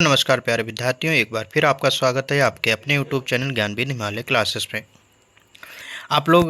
नमस्कार प्यारे विद्यार्थियों, एक बार फिर आपका स्वागत है आपके अपने यूट्यूब चैनल ज्ञानबीन हिमालय क्लासेस में। आप लोग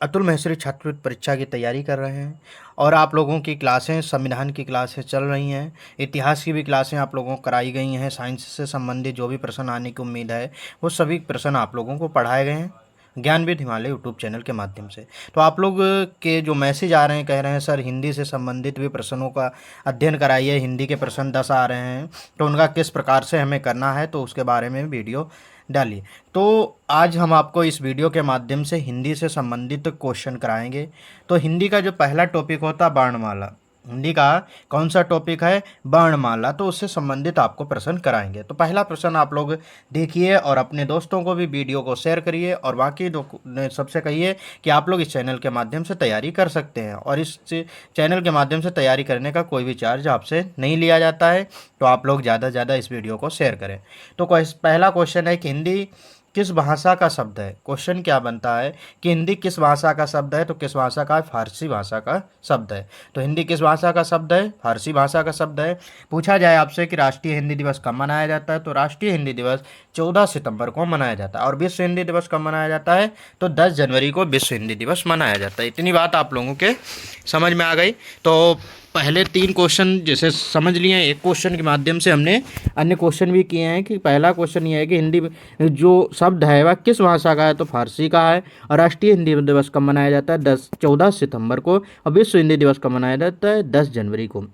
अतुल महेश्वरी छात्रवृत्ति परीक्षा की तैयारी कर रहे हैं और आप लोगों की क्लासें संविधान की क्लासें चल रही हैं, इतिहास की भी क्लासें आप लोगों को कराई गई हैं। साइंस से संबंधित जो भी प्रश्न आने की उम्मीद है वो सभी प्रश्न आप लोगों को पढ़ाए गए हैं ज्ञानबीन हिमालय यूट्यूब चैनल के माध्यम से। तो आप लोग के जो मैसेज आ रहे हैं, कह रहे हैं सर हिंदी से संबंधित भी प्रश्नों का अध्ययन कराइए, हिंदी के प्रश्न 10 आ रहे हैं तो उनका किस प्रकार से हमें करना है, तो उसके बारे में वीडियो डालिए। तो आज हम आपको इस वीडियो के माध्यम से हिंदी से संबंधित क्वेश्चन कराएंगे। तो हिंदी का जो पहला टॉपिक होता है वर्णमाला, हिंदी का कौन सा टॉपिक है? वर्णमाला। तो उससे संबंधित आपको प्रश्न कराएंगे। तो पहला प्रश्न आप लोग देखिए और अपने दोस्तों को भी वीडियो को शेयर करिए और बाकी सबसे कहिए कि आप लोग इस चैनल के माध्यम से तैयारी कर सकते हैं और इस चैनल के माध्यम से तैयारी करने का कोई भी चार्ज आपसे नहीं लिया जाता है। तो आप लोग ज़्यादा से ज़्यादा इस वीडियो को शेयर करें। तो पहला क्वेश्चन है कि हिंदी किस भाषा का शब्द है? क्वेश्चन क्या बनता है कि हिंदी किस भाषा का शब्द है? तो किस भाषा का? फारसी भाषा का शब्द है। तो हिंदी किस भाषा का शब्द है? फारसी भाषा का शब्द है। पूछा जाए आपसे कि राष्ट्रीय हिंदी दिवस कब मनाया जाता है? तो राष्ट्रीय हिंदी दिवस 14 सितंबर को मनाया जाता है। और विश्व हिंदी दिवस कब मनाया जाता है? तो 10 जनवरी को विश्व हिंदी दिवस मनाया जाता है। इतनी बात आप लोगों के समझ में आ गई। तो पहले 3 क्वेश्चन जैसे समझ लिए हैं, एक क्वेश्चन के माध्यम से हमने अन्य क्वेश्चन भी किए हैं। कि पहला क्वेश्चन ये है कि हिंदी जो शब्द है वह किस भाषा का है? तो फारसी का है। और राष्ट्रीय हिंदी दिवस कब मनाया जाता है? 14 सितंबर को। और विश्व हिंदी दिवस कब मनाया जाता है? 10 जनवरी को।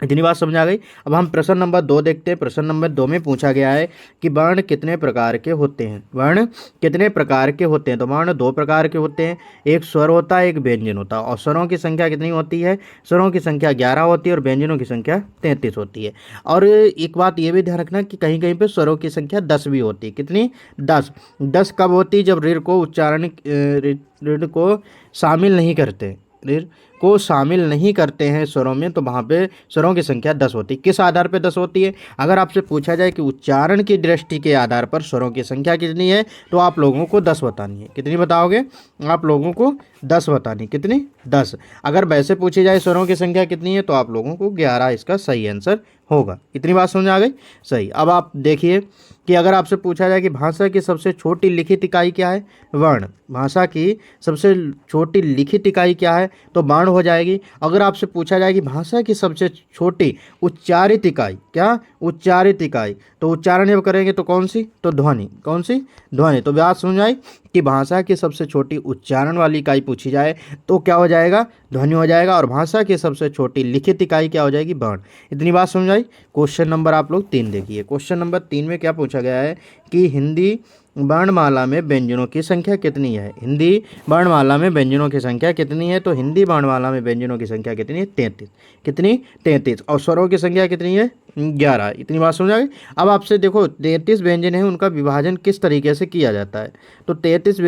इतनी बात समझ आ गई। अब हम प्रश्न नंबर 2 देखते हैं। प्रश्न नंबर 2 में पूछा गया है कि वर्ण कितने प्रकार के होते हैं? वर्ण कितने प्रकार के होते हैं? तो वर्ण 2 प्रकार के होते हैं, एक स्वर होता है, एक व्यंजन होता है। और स्वरों की संख्या कितनी होती है? स्वरों की संख्या 11 होती है और व्यंजनों की संख्या 33 होती है। और एक बात ये भी ध्यान रखना कि कहीं कहीं पर स्वरों की संख्या 10 भी होती है। कितनी? 10। 10 कब होती है? जब ऋ को उच्चारण ऋ को शामिल नहीं करते, ऋ को शामिल नहीं करते हैं स्वरों में, तो वहाँ पे स्वरों की संख्या 10 होती है। किस आधार पे 10 होती है? अगर आपसे पूछा जाए कि उच्चारण की दृष्टि के आधार पर स्वरों की संख्या कितनी है, तो आप लोगों को 10 बतानी है। कितनी बताओगे? आप लोगों को 10 बतानी। कितनी? 10। अगर वैसे पूछी जाए स्वरों की संख्या कितनी है, तो आप लोगों को 11 इसका सही आंसर होगा। इतनी बात समझ आ गई? सही। अब आप देखिए कि अगर आपसे पूछा जाए कि भाषा की सबसे छोटी लिखित इकाई क्या है? वर्ण। भाषा की सबसे छोटी लिखित इकाई क्या है? तो वर्ण हो जाएगी। अगर आपसे पूछा जाए कि भाषा की सबसे छोटी उच्चारित इकाई क्या? उच्चारित इकाई। तो उच्चारण जब करेंगे तो कौन सी? तो ध्वनि। कौन सी? ध्वनि। तो बात समझ आई कि भाषा की सबसे छोटी उच्चारण वाली इकाई पूछी जाए तो क्या हो जाएगा? ध्वनि हो जाएगा। और भाषा की सबसे छोटी लिखित इकाई क्या हो जाएगी? वर्ण। इतनी बात समझ आई। क्वेश्चन नंबर आप लोग 3 देखिए। क्वेश्चन नंबर 3 में क्या पूछा गया है कि हिंदी वर्णमाला में व्यंजनों की संख्या कितनी है? हिंदी वर्णमाला में व्यंजनों की संख्या कितनी है? तो हिंदी वर्णमाला में व्यंजनों की संख्या कितनी है? 33। कितनी? 33। और स्वरों की संख्या कितनी है? 11। इतनी बात समझ आ गई। अब आपसे देखो 33 व्यंजन है, उनका विभाजन किस तरीके से किया जाता है? तो 33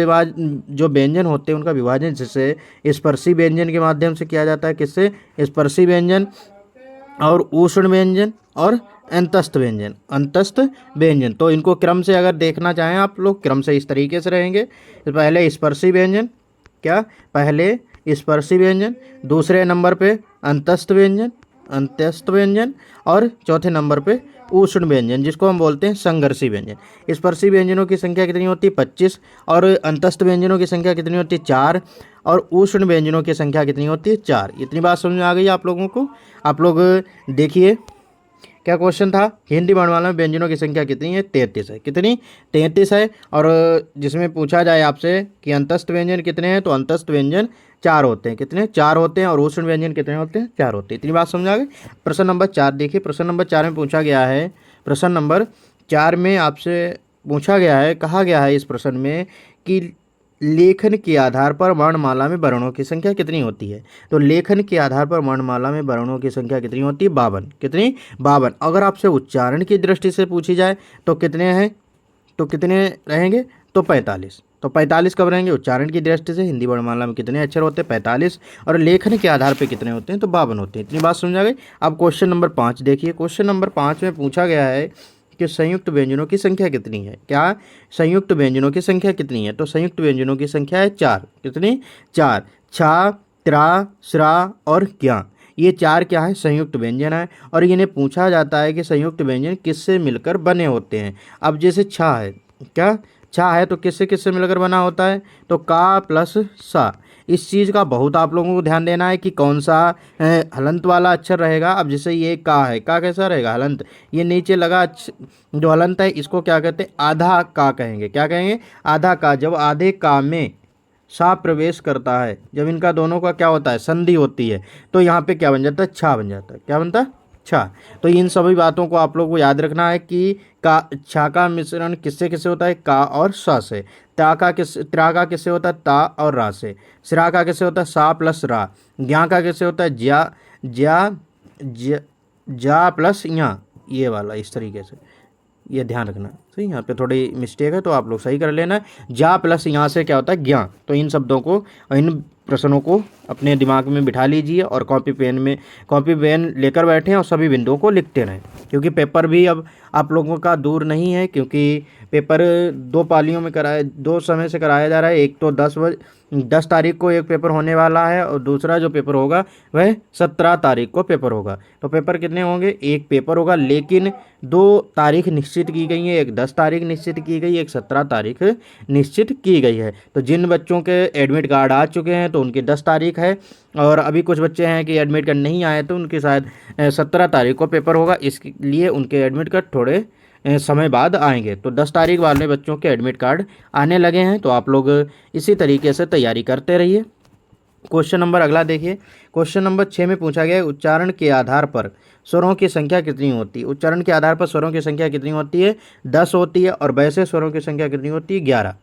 जो व्यंजन होते हैं उनका विभाजन जैसे स्पर्शी व्यंजन के माध्यम से किया जाता है। किससे? स्पर्शी व्यंजन और उष्ण व्यंजन और अंतस्थ व्यंजन। अंतस्थ व्यंजन। तो इनको क्रम से अगर देखना चाहें आप लोग, क्रम से इस तरीके से रहेंगे। तो पहले स्पर्शी व्यंजन, क्या? पहले स्पर्शी व्यंजन, दूसरे नंबर पे अंतस्थ व्यंजन, अंतस्थ व्यंजन, और चौथे नंबर पे उष्ण व्यंजन, जिसको हम बोलते हैं संघर्षी व्यंजन। स्पर्शी व्यंजनों की संख्या कितनी होती है? 25। और अंतस्थ व्यंजनों की संख्या कितनी होती है? 4। और उष्ण व्यंजनों की संख्या कितनी होती है? 4। इतनी बात समझ में आ गई आप लोगों को? आप लोग देखिए क्या क्वेश्चन था। हिंदी वर्णमाला में व्यंजनों की संख्या कितनी है? 33 है। कितनी? 33 है। और जिसमें पूछा जाए आपसे कि अंतस्थ व्यंजन कितने हैं, तो अंतस्थ व्यंजन 4 होते हैं। कितने? 4 होते हैं। और उष्ण व्यंजन कितने होते हैं? 4 होते हैं। इतनी बात समझ आ गई। प्रश्न नंबर 4 देखिए। प्रश्न नंबर 4 में पूछा गया है, प्रश्न नंबर 4 में आपसे पूछा गया है, कहा गया है इस प्रश्न में कि लेखन के आधार पर वर्णमाला में वर्णों की संख्या कितनी होती है? तो लेखन के आधार पर वर्णमाला में वर्णों की संख्या कितनी होती है? 52। कितनी? 52। अगर आपसे उच्चारण की दृष्टि से पूछी जाए तो कितने हैं? तो कितने रहेंगे? तो 45। तो 45 कब रहेंगे? उच्चारण की दृष्टि से हिंदी वर्णमाला में कितने अक्षर होते हैं? 45। और लेखन के आधार पर कितने होते हैं? तो 52 होते हैं। इतनी बात समझ आ गई। अब क्वेश्चन नंबर 5 देखिए। क्वेश्चन नंबर 5 में पूछा गया है कि संयुक्त व्यंजनों की संख्या कितनी है? क्या? संयुक्त व्यंजनों की संख्या कितनी है? तो संयुक्त व्यंजनों की संख्या है 4। कितनी? 4। छा, त्रा, स्रा और क्या। ये 4 क्या है, संयुक्त व्यंजन है। और इन्हें पूछा जाता है कि संयुक्त व्यंजन किससे मिलकर बने होते हैं। अब जैसे छा है, क्या छा है तो किससे किससे मिलकर बना होता है, तो का प्लस सा। इस चीज़ का बहुत आप लोगों को ध्यान देना है कि कौन सा हलंत वाला अक्षर रहेगा। अब जैसे ये का है, का कैसा रहेगा, हलंत। ये नीचे लगा जो हलंत है इसको क्या कहते हैं, आधा का कहेंगे। क्या कहेंगे, आधा का। जब आधे का में सा प्रवेश करता है, जब इनका दोनों का क्या होता है, संधि होती है, तो यहाँ पे क्या बन जाता है, छा बन जाता है। क्या बनता है, छा। तो इन सभी बातों को आप लोग को याद रखना है कि का छा का मिश्रण किससे किससे होता है, का और सा से। त्रा का किससे होता है, ता और रा से। सिरा का किससे होता है, सा प्लस रा। ज्ञा का किससे होता है, ज्या ज्या ज्या जा प्लस यहाँ, ये वाला इस तरीके से, ये ध्यान रखना। सही, यहाँ पे थोड़ी मिस्टेक है तो आप लोग सही कर लेना। जा प्लस यहाँ से क्या होता है, ज्ञा। तो इन शब्दों को, इन प्रश्नों को अपने दिमाग में बिठा लीजिए और कॉपी पेन लेकर बैठें और सभी बिंदुओं को लिखते रहें, क्योंकि पेपर भी अब आप लोगों का दूर नहीं है। क्योंकि पेपर 2 पालियों में कराया, 2 समय से कराया जा रहा है। एक तो 10 तारीख को एक पेपर होने वाला है और दूसरा जो पेपर होगा वह 17 तारीख को पेपर होगा। तो पेपर कितने होंगे, एक पेपर होगा, लेकिन 2 तारीख निश्चित की गई है। एक 10 तारीख निश्चित की गई, एक 17 तारीख निश्चित की गई है। तो जिन बच्चों के एडमिट कार्ड आ चुके हैं तो उनकी 10 तारीख है, और अभी कुछ बच्चे हैं कि एडमिट कार्ड नहीं आए तो उनके शायद 17 तारीख को पेपर होगा। इसलिए उनके एडमिट कार्ड थोड़े समय बाद आएंगे। तो 10 तारीख वाले बच्चों के एडमिट कार्ड आने लगे हैं। तो आप लोग इसी तरीके से तैयारी करते रहिए। क्वेश्चन नंबर अगला देखिए। क्वेश्चन नंबर 6 में पूछा गया है, उच्चारण के आधार पर स्वरों की संख्या कितनी होती है। उच्चारण के आधार पर स्वरों की संख्या कितनी होती है, 10 होती है। और वैसे स्वरों की संख्या कितनी होती है, 11।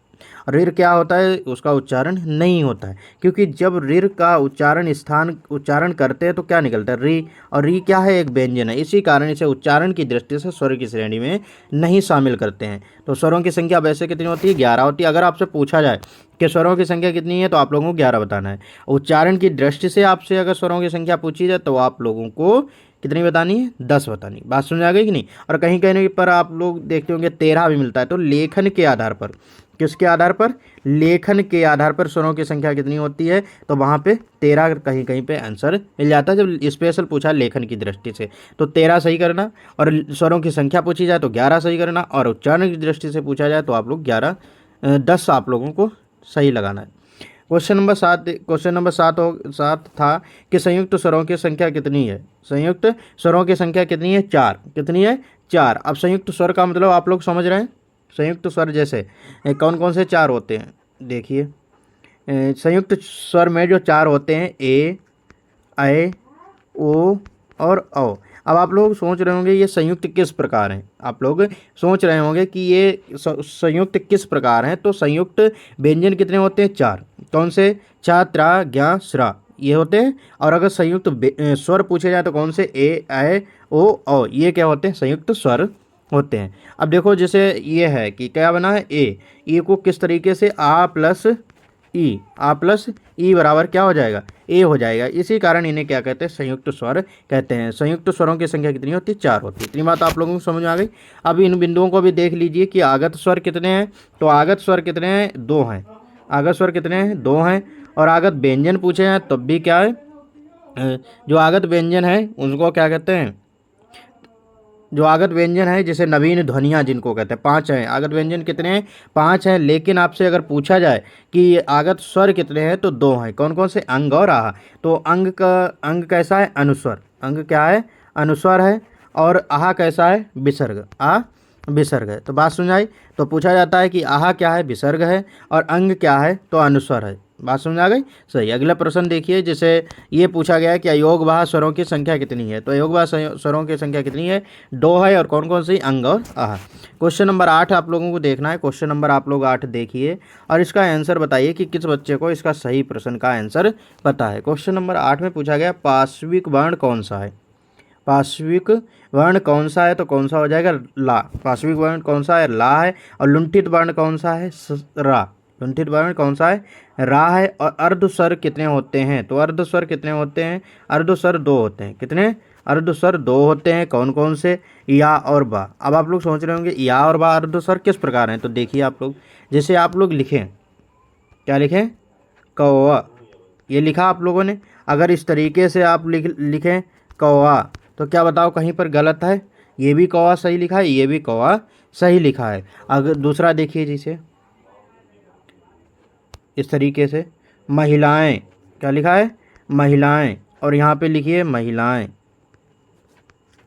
ऋर क्या होता है, उसका उच्चारण नहीं होता है, क्योंकि जब ऋर का उच्चारण करते हैं तो क्या निकलता है, री। और री क्या है, एक व्यंजन है। इसी कारण इसे उच्चारण की दृष्टि से स्वर की श्रेणी में नहीं शामिल करते हैं। तो स्वरों की संख्या वैसे कितनी होती है, 11 होती है। अगर आपसे पूछा जाए कि स्वरों की संख्या कितनी है तो आप लोगों को 11 बताना है। उच्चारण की दृष्टि से आपसे अगर स्वरों की संख्या पूछी जाए तो आप लोगों को कितनी बतानी है, 10 बतानी। बात समझ आ गई कि नहीं। और कहीं कहीं पर आप लोग देखते होंगे 13 भी मिलता है। तो लेखन के आधार पर, किसके आधार पर, लेखन के आधार पर स्वरों की संख्या कितनी होती है, तो वहाँ पे 13 कहीं कहीं पे आंसर मिल जाता है। जब स्पेशल पूछा लेखन की दृष्टि से तो 13 सही करना, और स्वरों की संख्या पूछी जाए तो 11 सही करना, और उच्चारण की दृष्टि से पूछा जाए तो आप लोग 10 आप लोगों को सही लगाना है। क्वेश्चन नंबर 7 था कि संयुक्त स्वरों की संख्या कितनी है। संयुक्त स्वरों की संख्या कितनी है, 4। कितनी है, 4। अब संयुक्त स्वर का मतलब आप लोग समझ रहे हैं। संयुक्त स्वर जैसे कौन कौन से 4 होते हैं, देखिए। संयुक्त स्वर में जो 4 होते हैं, ए, ऐ, ओ और औ। अब आप लोग सोच रहे होंगे ये संयुक्त किस प्रकार हैं, आप लोग सोच रहे होंगे कि ये संयुक्त किस प्रकार हैं। तो संयुक्त व्यंजन कितने होते हैं, 4। कौन से, चा, त्रा, ज्ञा, स्रा, ये होते हैं। और अगर संयुक्त स्वर पूछे जाए तो कौन से, ए, ऐ, ओ, औ, ये क्या होते हैं, संयुक्त स्वर होते हैं। अब देखो जैसे ये है कि क्या बना है, ए को किस तरीके से, आ प्लस ई बराबर क्या हो जाएगा, ए हो जाएगा। इसी कारण इन्हें क्या कहते हैं, संयुक्त स्वर कहते हैं। संयुक्त स्वरों की संख्या कितनी होती है, 4 होती है। इतनी बात आप लोगों को समझ में आ गई। अब इन बिंदुओं को भी देख लीजिए कि आगत स्वर कितने हैं। तो आगत स्वर कितने हैं, 2 हैं। आगत स्वर कितने हैं, 2 हैं। और आगत व्यंजन पूछे हैं तब भी क्या है, जो आगत व्यंजन है उनको क्या कहते हैं, जो आगत व्यंजन है जैसे नवीन ध्वनियाँ जिनको कहते हैं, 5 हैं। आगत व्यंजन कितने हैं, 5 हैं। लेकिन आपसे अगर पूछा जाए कि आगत स्वर कितने हैं तो 2 हैं। कौन कौन से, अंग और आह। तो अंग कैसा है, अनुस्वर। अंग क्या है, अनुस्वर है। और आह कैसा है, विसर्ग। आ विसर्ग है। तो बात सुनाई। तो पूछा जाता है कि आह क्या है, विसर्ग है। और अंग क्या है, तो अनुस्वर है। बात समझ आ गई। सही। अगला प्रश्न देखिए। जैसे ये पूछा गया है कि अयोगवाह स्वरों की संख्या कितनी है। तो अयोगवाह स्वरों की संख्या कितनी है, 2 है। और कौन कौन सी, अंग और आह। क्वेश्चन नंबर 8 आप लोगों को देखना है। क्वेश्चन नंबर आप लोग 8 देखिए और इसका आंसर बताइए कि किस बच्चे को इसका सही प्रश्न का आंसर पता है। क्वेश्चन नंबर 8 में पूछा गया पार्श्विक वर्ण कौन सा है। पार्श्विक वर्ण कौन सा है, तो कौन सा हो जाएगा, ला। पार्श्विक वर्ण कौन सा है, ला है। और लुंठित वर्ण कौन सा है, रा। लुंठित वर्ण कौन सा है, रा है। और अर्धस्वर कितने होते हैं, तो अर्धस्वर कितने होते हैं, अर्धस्वर 2 होते हैं। कितने, अर्धस्वर 2 होते हैं। कौन कौन से, या और बा। अब आप लोग सोच रहे होंगे या और बा अर्धस्वर किस प्रकार हैं। तो देखिए आप लोग, जैसे आप लोग लिखें, क्या लिखें, कौवा, ये लिखा आप लोगों ने। अगर इस तरीके से आप लिखें कौवा, तो क्या बताओ कहीं पर गलत है? ये भी कौवा सही लिखा है, ये भी कौवा सही लिखा है। अगर दूसरा देखिए जिसे इस तरीके से महिलाएं, क्या लिखा है? महिलाएं, और यहाँ पे लिखिए महिलाएं,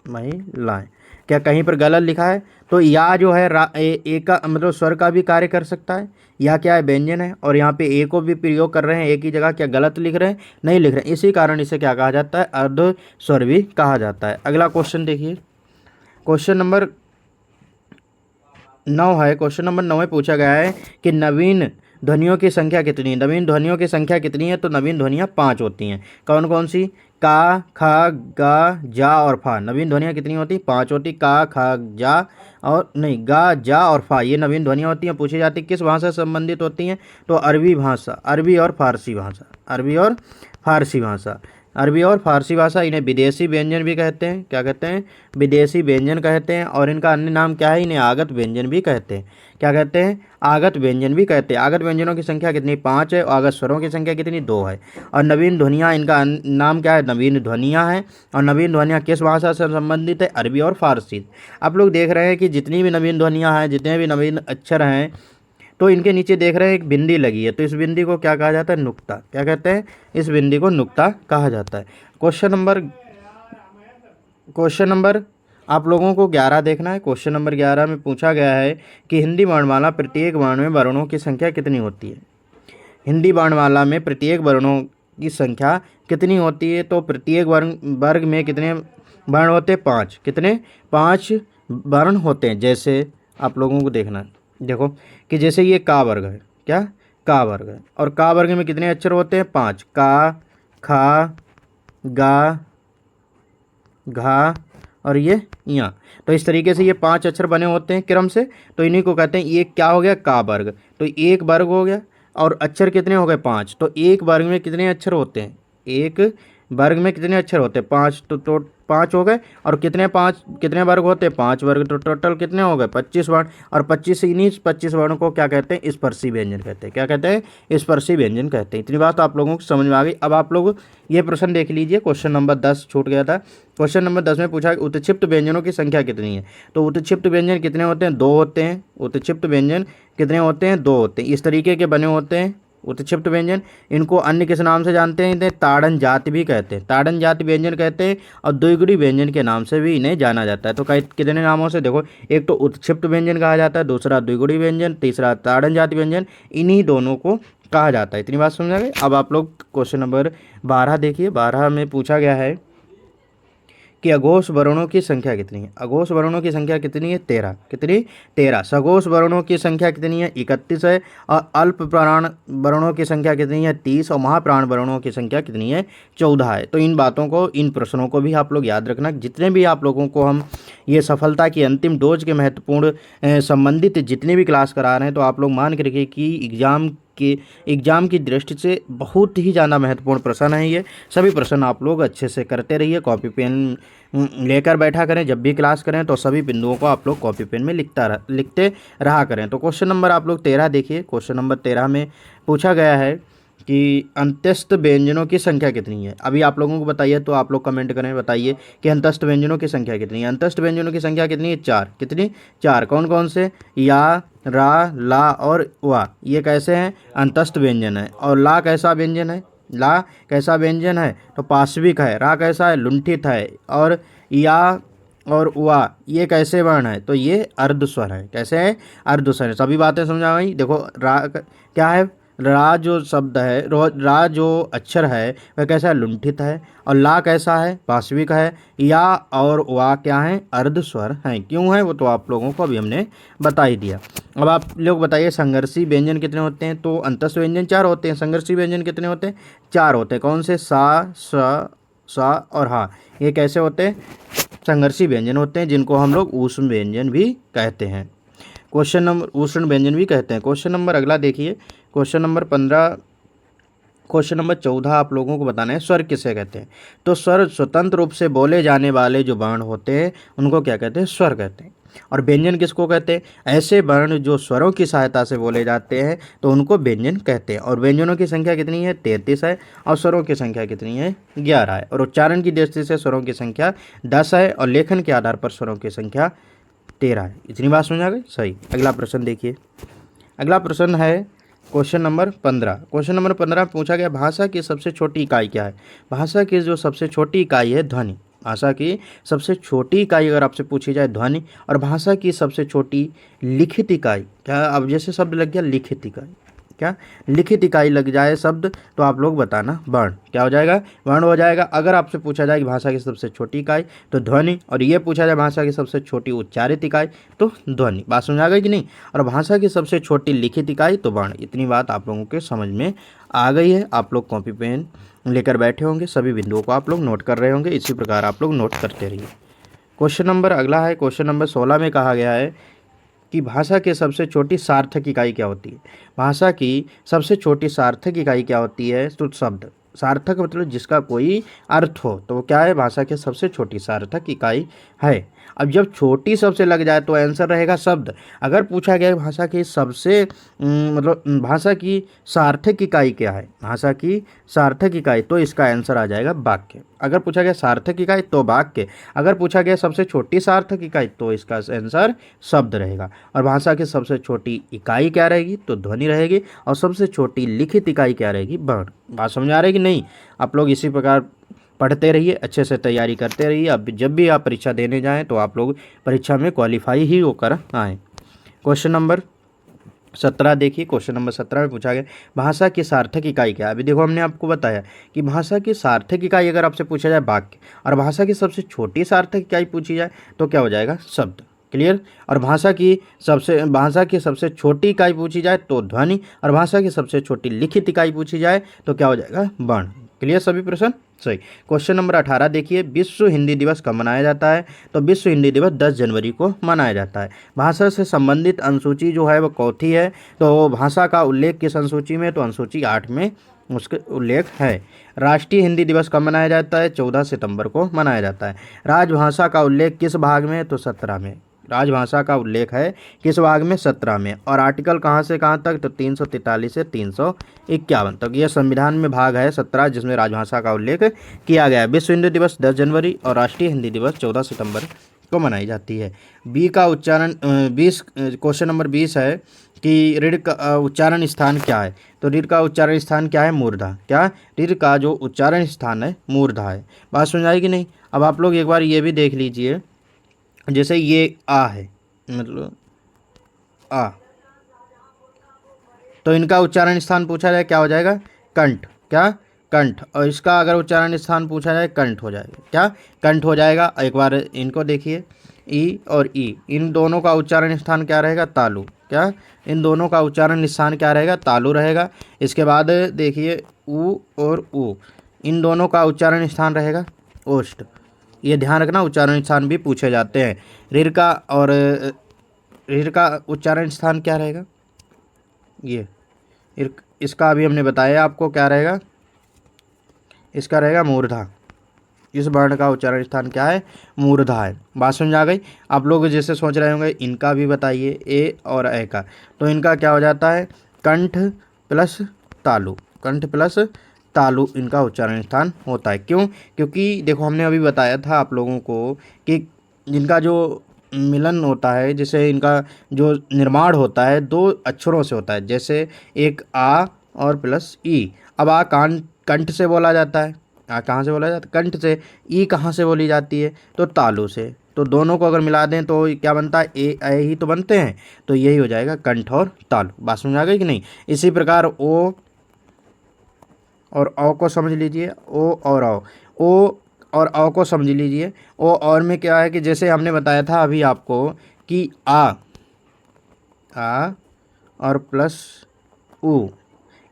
महिलाएं, क्या कहीं पर गलत लिखा है? तो या जो है ए का मतलब स्वर का भी कार्य कर सकता है, या क्या है व्यंजन है, और यहाँ पे ए को भी प्रयोग कर रहे हैं एक ही जगह, क्या गलत लिख रहे हैं? नहीं लिख रहे हैं। इसी कारण इसे क्या कहा जाता है? अर्ध स्वर भी कहा जाता है। अगला क्वेश्चन देखिए, क्वेश्चन नंबर 9 है। क्वेश्चन नंबर 9 में पूछा गया है कि नवीन ध्वनियों की संख्या कितनी है? नवीन ध्वनियों की संख्या कितनी है? तो नवीन ध्वनियाँ 5 होती हैं। कौन कौन सी? का, खा, गा, जा और फा। नवीन ध्वनियाँ कितनी होती? 5 होती। का, खा, जा और नहीं, गा, जा और फा, ये नवीन ध्वनियाँ होती हैं। पूछी जाती किस भाषा से संबंधित होती हैं? तो अरबी भाषा, अरबी और फारसी भाषा, अरबी और फारसी भाषा, अरबी और फारसी भाषा। इन्हें विदेशी व्यंजन भी कहते हैं। क्या कहते हैं? विदेशी व्यंजन कहते हैं। और इनका अन्य नाम क्या है? इन्हें आगत व्यंजन भी कहते हैं। क्या कहते हैं? आगत व्यंजन भी कहते हैं। आगत व्यंजनों की संख्या कितनी? 5 है। और आगत स्वरों की संख्या कितनी? 2 है। और नवीन ध्वनियाँ, इनका नाम क्या है? नवीन ध्वनियाँ हैं। और नवीन ध्वनियाँ किस भाषा से संबंधित है? अरबी और फारसी। आप लोग देख रहे हैं कि जितनी भी नवीन ध्वनियाँ हैं, जितने भी नवीन अक्षर हैं, तो इनके नीचे देख रहे हैं एक बिंदी लगी है। तो इस बिंदी को क्या कहा जाता है? नुक्ता। क्या कहते हैं? इस बिंदी को नुक्ता कहा जाता है। क्वेश्चन नंबर आप लोगों को 11 देखना है। क्वेश्चन नंबर 11 में पूछा गया है कि हिंदी वर्णमाला प्रत्येक वर्ण में वर्णों की संख्या कितनी होती है? हिंदी वर्णमाला में प्रत्येक वर्णों की संख्या कितनी होती है? तो प्रत्येक वर्ग में कितने वर्ण होते हैं? 5। कितने? 5 वर्ण होते हैं। जैसे आप लोगों को देखना है, देखो कि जैसे ये का वर्ग है, क्या? का वर्ग है। और का वर्ग में कितने अक्षर होते हैं? 5। का, खा, गा, घा और ये या। तो इस तरीके से ये 5 अक्षर बने होते हैं क्रम से। तो इन्हीं को कहते हैं, ये क्या हो गया? का वर्ग। तो एक वर्ग हो गया और अक्षर कितने हो गए? 5। तो एक वर्ग में कितने अक्षर होते हैं? एक वर्ग में कितने अक्षर होते हैं? 5। तो 5 हो गए। और कितने वर्ग होते हैं? 5 वर्ग। तो टोटल कितने हो गए? 25 वर्ण। और 25 इन्हीं 25 वर्णों को क्या कहते हैं? स्पर्शी व्यंजन कहते हैं। क्या कहते हैं? स्पर्शी व्यंजन कहते हैं। इतनी बात तो आप लोगों को समझ में आ गई। अब आप लोग ये प्रश्न देख लीजिए, क्वेश्चन नंबर 10 छूट गया था। क्वेश्चन नंबर 10 में पूछा उत्क्षिप्त व्यंजनों की संख्या कितनी है? तो उत्क्षिप्त व्यंजन कितने होते हैं? 2 होते हैं। उत्क्षिप्त व्यंजन कितने होते हैं? 2 होते हैं। इस तरीके के बने होते हैं उत्क्षिप्त व्यंजन। इनको अन्य किस नाम से जानते हैं? इन्हें ताड़न जाति भी कहते हैं। ताड़न जाति व्यंजन कहते हैं। और द्विगुड़ी व्यंजन के नाम से भी इन्हें जाना जाता है। तो कितने नामों से? देखो, एक तो उत्क्षिप्त व्यंजन कहा जाता है, दूसरा द्विगुड़ी व्यंजन, तीसरा ताड़न जाति व्यंजन। इन्हीं दोनों को कहा जाता है। इतनी बात समझ आ गई। अब आप लोग क्वेश्चन नंबर 12 देखिए। 12 में पूछा गया है कि अघोष वर्णों की संख्या कितनी है? अघोष वर्णों की संख्या कितनी है? 13। कितनी? 13। सघोष वर्णों की संख्या कितनी है? 31 है। और अल्प प्राण वर्णों की संख्या कितनी है? 30। और महाप्राण वर्णों की संख्या कितनी है? 14 है। तो इन बातों को, इन प्रश्नों को भी आप लोग याद रखना। जितने भी आप लोगों को हम ये सफलता की अंतिम डोज के महत्वपूर्ण संबंधित जितने भी क्लास करा रहे हैं, तो आप लोग मान के रखिए कि एग्ज़ाम की दृष्टि से बहुत ही ज़्यादा महत्वपूर्ण प्रश्न है। ये सभी प्रश्न आप लोग अच्छे से करते रहिए। कॉपी पेन लेकर बैठा करें। जब भी क्लास करें तो सभी बिंदुओं को आप लोग कॉपी पेन में लिखते रहा करें। तो क्वेश्चन नंबर आप लोग 13 देखिए। क्वेश्चन नंबर 13 में पूछा गया है कि अंत्यस्थ व्यंजनों की संख्या कितनी है? अभी आप लोगों को बताइए, तो आप लोग कमेंट करें, बताइए कि अंत्यस्थ व्यंजनों की संख्या कितनी है? अंत्यस्थ व्यंजनों की संख्या कितनी है? 4। कितनी? 4। कौन कौन से? या, रा, ला और वा। ये कैसे हैं? अंतस्थ व्यंजन है। और ला कैसा व्यंजन है? ला कैसा व्यंजन है? तो पाश्विक है। रा कैसा है? लुंठित है। और या और वा ये कैसे वर्ण है? तो ये अर्धस्वर है। कैसे है? अर्धस्वर है। सभी बातें समझा गई। देखो, रा क्या है? रा जो शब्द है, रा जो अक्षर है वह कैसा है? लुंठित है। और ला कैसा है? पाश्विक है। या और वा क्या है? अर्धस्वर हैं। क्यों है वो तो आप लोगों को अभी हमने बता ही दिया। अब आप लोग बताइए संघर्षी व्यंजन कितने होते हैं? तो अंतस्थ व्यंजन 4 होते हैं। संघर्षी व्यंजन कितने होते हैं? 4 होते हैं। कौन से? सा और हा। ये कैसे होते हैं? संघर्षी व्यंजन होते हैं, जिनको हम लोग ऊष्म व्यंजन भी कहते हैं। क्वेश्चन नंबर ऊष्ण व्यंजन भी कहते हैं। क्वेश्चन नंबर अगला देखिए। क्वेश्चन नंबर 14 आप लोगों को बताना है स्वर किसे कहते हैं? तो स्वर स्वतंत्र रूप से बोले जाने वाले जो वर्ण होते हैं उनको क्या कहते हैं? स्वर कहते हैं। और व्यंजन किसको कहते हैं? ऐसे वर्ण जो स्वरों की सहायता से बोले जाते हैं तो उनको व्यंजन कहते हैं। और व्यंजनों की संख्या कितनी है? 33 है। और स्वरों की संख्या कितनी है? 11 है। और उच्चारण की दृष्टि से स्वरों की संख्या 10 है और लेखन के आधार पर स्वरों की संख्या 13 है। इतनी बात समझ आ गई? सही। अगला प्रश्न देखिए। अगला प्रश्न है क्वेश्चन नंबर 15। क्वेश्चन नंबर 15 पूछा गया भाषा की सबसे छोटी इकाई क्या है? भाषा की जो सबसे छोटी इकाई है ध्वनि। भाषा की सबसे छोटी इकाई अगर आपसे पूछी जाए ध्वनि। और भाषा की सबसे छोटी लिखित इकाई क्या? अब जैसे शब्द लग गया लिखित इकाई, क्या लिखित इकाई लग जाए शब्द तो आप लोग बताना वर्ण। क्या हो जाएगा? वर्ण हो जाएगा। अगर आपसे पूछा जाए कि भाषा की सबसे छोटी इकाई तो ध्वनि, और ये पूछा जाए भाषा की सबसे छोटी उच्चारित इकाई तो ध्वनि। बात समझ आ गई कि नहीं? और भाषा की सबसे छोटी लिखित इकाई तो वर्ण। इतनी बात आप लोगों के समझ में आ गई है। आप लोग कॉपी पेन लेकर बैठे होंगे, सभी बिंदुओं को आप लोग नोट कर रहे होंगे। इसी प्रकार आप लोग नोट करते रहिए। क्वेश्चन नंबर अगला है, क्वेश्चन नंबर 16 में कहा गया है कि भाषा की सबसे छोटी सार्थक इकाई क्या होती है? भाषा की सबसे छोटी सार्थक इकाई क्या होती है? तो शब्द। सार्थक मतलब जिसका कोई अर्थ हो, तो वो क्या है? भाषा की सबसे छोटी सार्थक इकाई है। अब जब छोटी शब्द से लग जाए तो आंसर रहेगा शब्द। अगर पूछा गया भाषा की सबसे मतलब भाषा की सार्थक इकाई क्या है? भाषा की सार्थक इकाई तो इसका आंसर आ जाएगा वाक्य। अगर पूछा गया सार्थक इकाई तो वाक्य। अगर पूछा गया सबसे छोटी सार्थक इकाई तो इसका आंसर शब्द रहेगा। और भाषा की सबसे छोटी इकाई क्या रहेगी? तो ध्वनि रहेगी। और सबसे छोटी लिखित इकाई क्या रहेगी? वर्ण। बात समझ आ रही है कि नहीं? आप लोग इसी प्रकार पढ़ते रहिए, अच्छे से तैयारी करते रहिए। अब जब भी आप परीक्षा देने जाएं तो आप लोग परीक्षा में क्वालिफाई ही होकर आएँ। क्वेश्चन नंबर 17 देखिए। क्वेश्चन नंबर 17 में पूछा गया भाषा की सार्थक इकाई क्या है? अभी देखो हमने आपको बताया कि भाषा की सार्थक इकाई अगर आपसे पूछा जाए वाक्य, और भाषा की सबसे छोटी सार्थक इकाई पूछी जाए तो क्या हो जाएगा? शब्द। क्लियर? और भाषा की सबसे छोटी इकाई पूछी जाए तो ध्वनि। और भाषा की सबसे छोटी लिखित इकाई पूछी जाए तो क्या हो जाएगा? वर्ण। क्लियर सभी प्रश्न? सही। क्वेश्चन नंबर 18 देखिए। विश्व हिंदी दिवस कब मनाया जाता है? तो विश्व हिंदी दिवस 10 जनवरी को मनाया जाता है। भाषा से संबंधित अनुसूची जो है वो कौथी है? तो भाषा का उल्लेख किस अनुसूची में? तो अनुसूची 8 में उसके उल्लेख है। राष्ट्रीय हिंदी दिवस कब मनाया जाता है? 14 सितंबर को मनाया जाता है। राजभाषा का उल्लेख किस भाग में? तो 17 में। राजभाषा का उल्लेख है किस भाग में? 17 में। और आर्टिकल कहाँ से कहाँ तक? तो 343 से 351 तक। यह संविधान में भाग है 17 जिसमें राजभाषा का उल्लेख किया गया है। विश्व हिंदी दिवस 10 जनवरी और राष्ट्रीय हिंदी दिवस 14 सितंबर को मनाई जाती है। बी का उच्चारण 20 क्वेश्चन नंबर 20 है कि ऋढ़ का उच्चारण स्थान क्या है? तो ऋढ़ का उच्चारण स्थान क्या है? मूर्धा। क्या? ऋढ़ का जो उच्चारण स्थान है मूर्धा है। बात सुन आई कि नहीं? अब आप लोग एक बार ये भी देख लीजिए, जैसे ये आ है, मतलब आ, तो इनका उच्चारण स्थान पूछा जाए क्या हो जाएगा? कंठ। क्या? कंठ। और इसका अगर उच्चारण स्थान पूछा जाए कंठ हो जाएगा। क्या? कंठ हो जाएगा। एक बार इनको देखिए, ई और ई, इन दोनों का उच्चारण स्थान क्या रहेगा? तालु। क्या? इन दोनों का उच्चारण स्थान क्या रहेगा? तालु रहेगा। इसके बाद देखिए ऊ और ऊ, इन दोनों का उच्चारण स्थान रहेगा ओष्ठ। ये ध्यान रखना, उच्चारण स्थान भी पूछे जाते हैं। ऋढ़ का और ऋढ़ का उच्चारण स्थान क्या रहेगा? ये इसका अभी हमने बताया आपको क्या रहेगा? इसका रहेगा मूर्धा। इस वर्ण का उच्चारण स्थान क्या है? मूर्धा है। बात समझ आ गई? आप लोग जैसे सोच रहे होंगे इनका भी बताइए, ए और ए का, तो इनका क्या हो जाता है? कंठ प्लस तालु। कंठ प्लस तालु इनका उच्चारण स्थान होता है। क्यों? क्योंकि देखो हमने अभी बताया था आप लोगों को कि इनका जो मिलन होता है, जैसे इनका जो निर्माण होता है दो अक्षरों से होता है। जैसे एक आ और प्लस ई। अब आ कंठ से बोला जाता है। आ कहाँ से बोला जाता है? कंठ से। ई कहाँ से बोली जाती है? तो तालु से। तो दोनों को अगर मिला दें तो क्या बनता है? ए ए ही तो बनते हैं। तो यही हो जाएगा कंठ और तालु। बात समझ आ गई कि नहीं? इसी प्रकार ओ और औ को समझ लीजिए। ओ और औ को समझ लीजिए। ओ और में क्या है कि जैसे हमने बताया था अभी आपको कि आ और प्लस ऊ,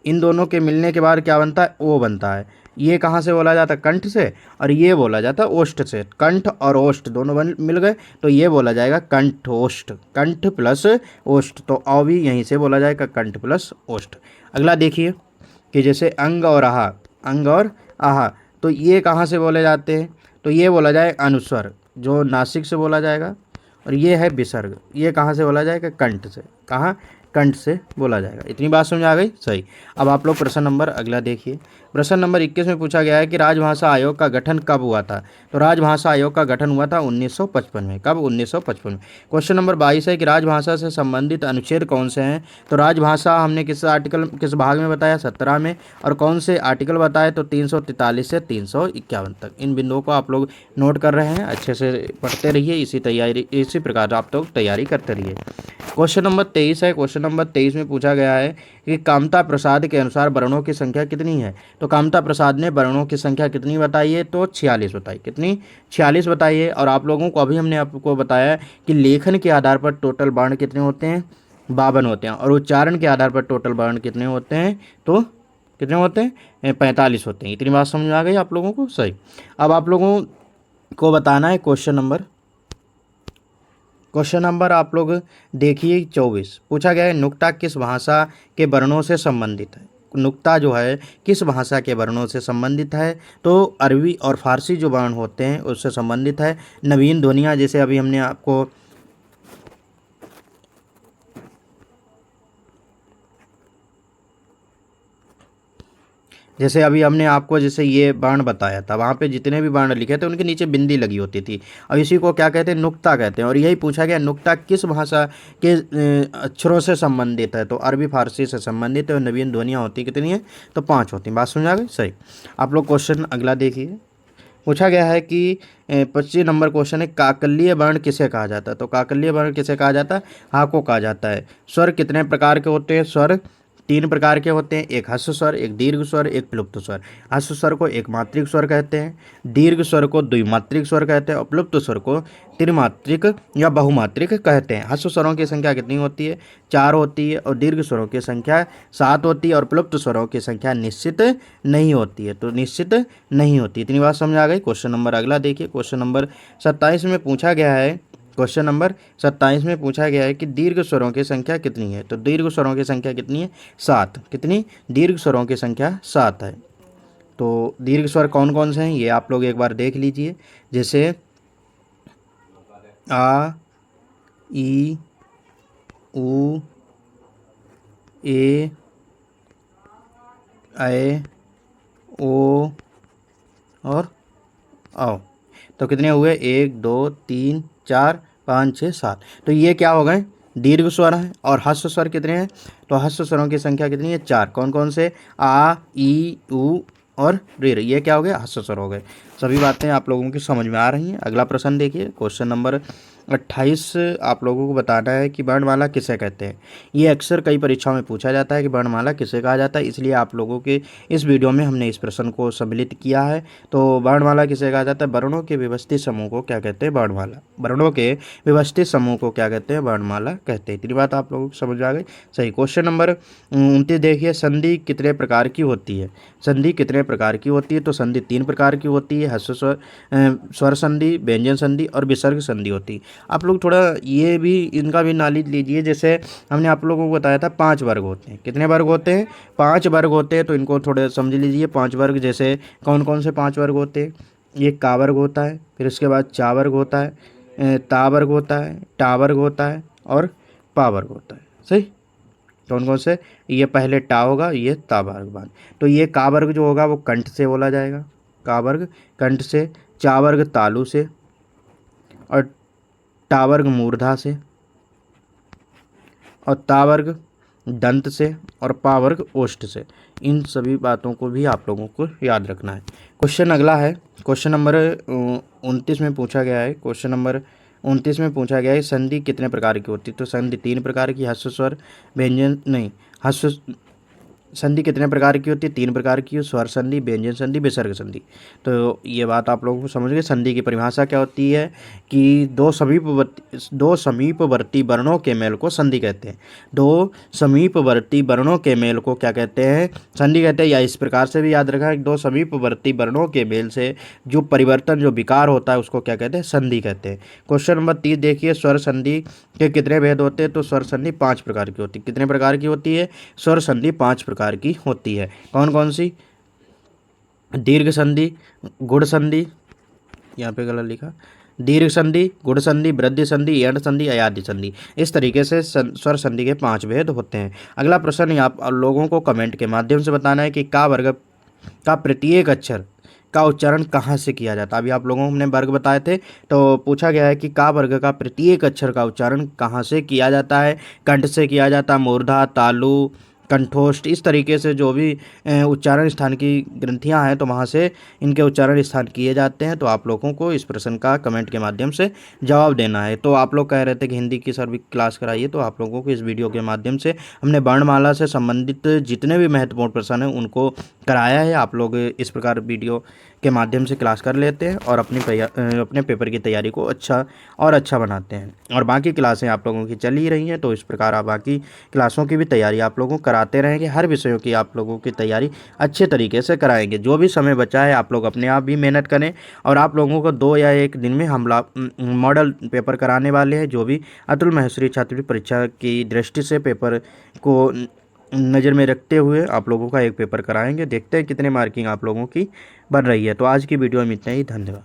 इन दोनों के मिलने के बाद क्या बनता है? ओ बनता है। ये कहाँ से बोला जाता है? कंठ से। और ये बोला जाता है ओष्ठ से। कंठ और ओष्ठ दोनों मिल गए तो ये बोला जाएगा कंठोष्ठ। कंठ प्लस ओष्ठ, तो औ भी यहीं से बोला जाएगा कंठ प्लस ओष्ठ। अगला देखिए कि जैसे अंग और आहा, अंग और आहा, तो ये कहाँ से बोले जाते हैं? तो ये बोला जाए अनुस्वर, जो नासिक से बोला जाएगा और ये है विसर्ग। ये कहाँ से बोला जाएगा? कंठ से। कहाँ? कंठ से बोला जाएगा। इतनी बात समझ आ गई? सही। अब आप लोग प्रश्न नंबर अगला देखिए। प्रश्न नंबर 21 में पूछा गया है कि राजभाषा आयोग का गठन कब हुआ था? तो राजभाषा आयोग का गठन हुआ था 1955 में। कब? 1955 में। क्वेश्चन नंबर 22 है कि राजभाषा से संबंधित अनुच्छेद कौन से हैं? तो राजभाषा हमने किस आर्टिकल, किस भाग में बताया? 17 में। और कौन से आर्टिकल बताए? तो 343 से 351 तक। इन बिंदुओं को आप लोग नोट कर रहे हैं, अच्छे से पढ़ते रहिए, इसी प्रकार आप लोग तैयारी करते रहिए। क्वेश्चन नंबर 23 है। क्वेश्चन नंबर 23 में पूछा गया है कि कामता प्रसाद के अनुसार वर्णों की संख्या कितनी है? तो कामता प्रसाद ने वर्णों की संख्या कितनी बताई है? तो 46 बताई। कितनी? 46 बताई है। और आप लोगों को अभी हमने आपको बताया कि लेखन के आधार पर टोटल वर्ण कितने होते हैं? 52 होते हैं। और उच्चारण के आधार पर टोटल वर्ण कितने होते हैं? तो कितने होते हैं? 45 होते हैं। इतनी बात समझ में आ गई आप लोगों को? सही। अब आप लोगों को बताना है क्वेश्चन नंबर आप लोग देखिए 24। पूछा गया है नुक्ता किस भाषा के वर्णों से संबंधित है? नुक्ता जो है किस भाषा के वर्णों से संबंधित है? तो अरबी और फारसी जो वर्ण होते हैं उससे संबंधित है। नवीन ध्वनियाँ, जैसे अभी हमने आपको जैसे ये वर्ण बताया था, वहाँ पे जितने भी वर्ण लिखे थे उनके नीचे बिंदी लगी होती थी। और इसी को क्या कहते हैं? नुक्ता कहते हैं। और यही पूछा गया नुक्ता किस भाषा के अक्षरों से संबंधित है? तो अरबी फारसी से संबंधित है। और नवीन ध्वनियाँ होती कितनी है? तो 5 होती। बात समझ आ गई? सही। आप लोग क्वेश्चन अगला देखिए। पूछा गया है कि 25 नंबर क्वेश्चन है, काकल्य वर्ण किसे कहा जाता है? तो काकल्य वर्ण किसे कहा जाता है? हा को कहा जाता है। स्वर कितने प्रकार के होते हैं? स्वर 3 प्रकार के होते हैं। एक ह्रस्व स्वर, एक दीर्घ स्वर, एक प्लुप्त स्वर। ह्रस्व स्वर को एक मात्रिक स्वर कहते हैं, दीर्घ स्वर को द्विमात्रिक स्वर कहते हैं, और प्लुप्त स्वर को त्रिमात्रिक या बहुमात्रिक कहते हैं। ह्रस्व स्वरों की संख्या कितनी होती है? 4 होती है। और दीर्घ स्वरों की संख्या 7 होती है। और प्लुप्त स्वरों की संख्या निश्चित नहीं होती है। तो निश्चित नहीं होती। इतनी बात समझ आ गई? क्वेश्चन नंबर अगला देखिए। क्वेश्चन नंबर 27 में पूछा गया है, क्वेश्चन नंबर 27 में पूछा गया है कि दीर्घ स्वरों की संख्या कितनी है? तो दीर्घ स्वरों की संख्या कितनी है? 7। कितनी? दीर्घ स्वरों की संख्या 7 है। तो दीर्घ स्वर कौन कौन से हैं ये आप लोग एक बार देख लीजिए। जैसे आ, ई, उ, ए, ऐ, ओ और औ। तो कितने हुए? 1 2 3 4 5 6 7। तो ये क्या हो गए? दीर्घ स्वर हैं। और ह्रस्व स्वर कितने हैं? तो ह्रस्व स्वरों की संख्या कितनी है? 4। कौन कौन से? आ, ई, उ और ऋ। ये क्या हो गए? ह्रस्व स्वर हो गए। सभी बातें आप लोगों की समझ में आ रही हैं। अगला प्रश्न देखिए। क्वेश्चन नंबर 28 आप लोगों को बताना है कि वर्णमाला किसे कहते हैं। ये अक्सर कई परीक्षाओं में पूछा जाता है कि वर्णमाला किसे कहा जाता है, इसलिए आप लोगों के इस वीडियो में हमने इस प्रश्न को सम्मिलित किया है। तो वर्णमाला किसे कहा जाता है? वर्णों के व्यवस्थित समूह को क्या कहते हैं? वर्णमाला। वर्णों के व्यवस्थित समूह को क्या कहते हैं? वर्णमाला कहते हैं। इतनी बात आप लोगों को समझ आ गई? सही। क्वेश्चन नंबर 29 देखिए, संधि कितने प्रकार की होती है? संधि कितने प्रकार की होती है? तो संधि 3 प्रकार की होती है। ह्रस्व स्वर, स्वर संधि, व्यंजन संधि और विसर्ग संधि होती है। आप लोग थोड़ा ये भी, इनका भी नॉलेज लीजिए। जैसे हमने आप लोगों को बताया था 5 वर्ग होते हैं। कितने वर्ग होते हैं? 5 वर्ग होते हैं। तो इनको थोड़े समझ लीजिए। 5 वर्ग जैसे कौन कौन से 5 वर्ग होते हैं? ये का वर्ग होता है, फिर उसके बाद चा वर्ग होता है, ता वर्ग होता है, टा वर्ग होता है और पा वर्ग होता है। सही। कौन कौन से? ये पहले टा होगा, ये ता वर्ग बाद। तो ये का वर्ग जो होगा वो कंठ से बोला जाएगा। का वर्ग कंठ से, चा वर्ग तालु से, और टा वर्ग मूर्धा से, और ता वर्ग दंत से, और पा वर्ग ओष्ठ से। इन सभी बातों को भी आप लोगों को याद रखना है। क्वेश्चन अगला है। क्वेश्चन नंबर 29 में पूछा गया है। क्वेश्चन नंबर 29 में पूछा गया है संधि कितने प्रकार की होती है? तो संधि 3 प्रकार की। ह्रस्व स्वर, व्यंजन नहीं, ह्रस्व संधि कितने प्रकार की होती है? 3 प्रकार की। स्वर संधि, व्यंजन संधि, विसर्ग संधि। तो ये बात आप लोगों को समझ गए। संधि की परिभाषा क्या होती है कि दो समीपवर्ती वर्णों के मेल को संधि कहते हैं। दो समीपवर्ती वर्णों के मेल को क्या कहते हैं? संधि कहते हैं। या इस प्रकार से भी याद रखा है कि दो समीपवर्ती वर्णों के मेल से जो परिवर्तन, जो विकार होता है उसको क्या कहते हैं? संधि कहते हैं। क्वेश्चन नंबर 30 देखिए, स्वर संधि के कितने भेद होते हैं? तो स्वर संधि 5 प्रकार की होती है। कितने प्रकार की होती है? स्वर संधि 5 प्रकार की होती है। कौन कौन सी? दीर्घ संधि, गुण संधि, यहाँ पे गलत लिखा, दीर्घ संधि, गुण संधि, वृद्धि संधि, यण संधि, अयाध्य संधि। इस तरीके से स्वर संधि के 5 भेद होते हैं। अगला प्रश्न आप लोगों को कमेंट के माध्यम से बताना है कि का वर्ग का प्रत्येक अक्षर का उच्चारण कहाँ से किया जाता है। अभी आप लोगों को हमने वर्ग बताए थे, तो पूछा गया है कि का वर्ग का प्रत्येक अक्षर का उच्चारण कहाँ से किया जाता है। कंठ से किया जाता है, मूर्धा, तालु, कंठोष्ठ, इस तरीके से जो भी उच्चारण स्थान की ग्रंथियां हैं तो वहाँ से इनके उच्चारण स्थान किए जाते हैं। तो आप लोगों को इस प्रश्न का कमेंट के माध्यम से जवाब देना है। तो आप लोग कह रहे थे कि हिंदी की सर भी क्लास कराइए, तो आप लोगों को इस वीडियो के माध्यम से हमने वर्णमाला से संबंधित जितने भी महत्वपूर्ण प्रश्न हैं उनको कराया है। आप लोग इस प्रकार वीडियो के माध्यम से क्लास कर लेते हैं और अपने पेपर की तैयारी को अच्छा बनाते हैं। और बाकी क्लासें आप लोगों की चल ही रही हैं, तो इस प्रकार आप बाकी क्लासों की भी तैयारी आप लोगों को कराते रहेंगे। हर विषयों की आप लोगों की तैयारी अच्छे तरीके से कराएंगे। जो भी समय बचा है आप लोग अपने आप भी मेहनत करें, और आप लोगों को 2 या 1 दिन में हम मॉडल पेपर कराने वाले हैं, जो भी अतुल माहेश्वरी छात्रवृत्ति परीक्षा की दृष्टि से पेपर को नज़र में रखते हुए आप लोगों का एक पेपर कराएंगे। देखते हैं कितने मार्किंग आप लोगों की बन रही है। तो आज की वीडियो में इतना ही, धन्यवाद।